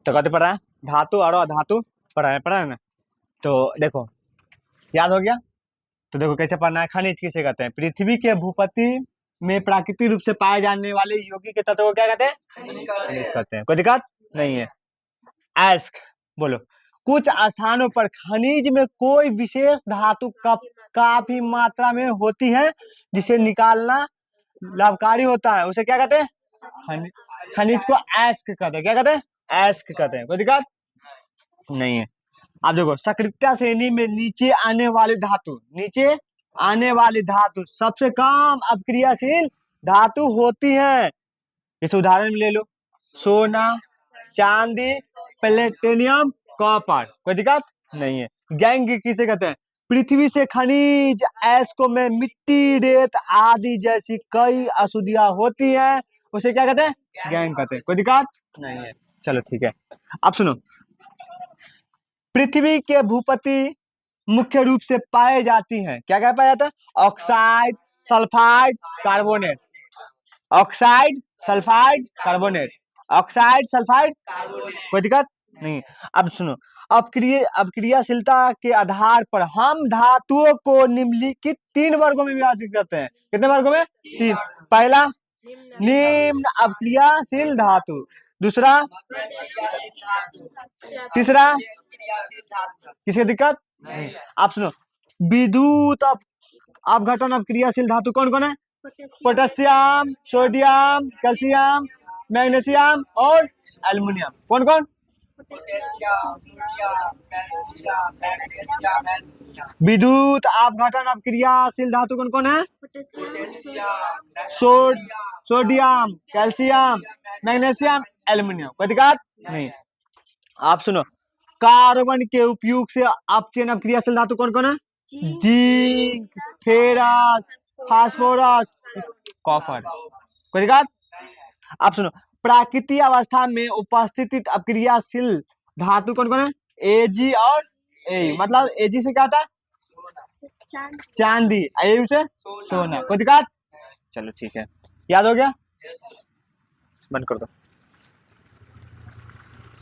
तो कहते पढ़ा है धातु और अधातु पढ़ा है ना। तो देखो याद हो गया। तो देखो कैसे पढ़ना है। खनिज किसे कहते हैं? पृथ्वी के भूपति में प्राकृतिक रूप से पाए जाने वाले यौगिक के तत्व को क्या कहते हैं? खनिज कहते हैं। कोई दिक्कत नहीं है। एस्क बोलो। कुछ स्थानों पर खनिज में कोई विशेष धातु काफी मात्रा में होती है जिसे निकालना लाभकारी होता है, उसे क्या कहते हैं? खनिज को एस्क कहते हैं। क्या कहते हैं? एस्क कहते हैं। कोई दिक्कत नहीं है। अब देखो सक्रियता श्रेणी में नीचे आने वाली धातु सबसे कम अपक्रियाशील धातु होती है। इस उदाहरण में ले लो सोना, चांदी, प्लेटिनियम, कॉपर। कोई दिक्कत नहीं है। गैंग किसे कहते हैं? पृथ्वी से खनिज एस्को में मिट्टी, रेत आदि जैसी कई अशुद्धियां होती हैं, उसे क्या कहते हैं? गैंग कहते हैं। कोई दिक्कत नहीं है। चलो ठीक है। अब सुनो, पृथ्वी के भूपति मुख्य रूप से पाए जाती हैं। क्या क्या पाया जाता है? Oxide, sulphide, carbonate. Oxide, sulphide, carbonate. Oxide, sulphide, कोई दिक्कत नहीं। अब सुनो, अपक्रियाशीलता के आधार पर हम धातुओं को निम्नलिखित 3 वर्गों में विभाजित करते हैं। कितने वर्गों में? 3। पहला निम्न अपक्रियाशील धातु, दूसरा, तीसरा, किसी दिक्कत नहीं। आप सुनो, विद्युत अपघटन अपक्रियाशील धातु कौन कौन है? पोटेशियम, सोडियम, कैल्शियम, मैग्नीशियम और एल्युमिनियम। कौन कौन? विद्युत अपघटन अपक्रियाशील धातु कौन कौन है? Sodium, calcium, magnesium, aluminium. कोई दिक्कत नहीं। आप सुनो, कार्बन के उपयोग से अपचयन अपक्रियाशील धातु कौन कौन है? Zinc, ferrous, phosphorus, copper. कोई दिक्कत? आप सुनो, प्राकृतिक अवस्था में उपस्थित अपक्रियाशील धातु कौन कौन है? एजी और ए। मतलब एजी से क्या होता है? चांदी। एयू से सोना। कोई दिक्कत? चलो ठीक है। याद हो गया? बंद कर दो।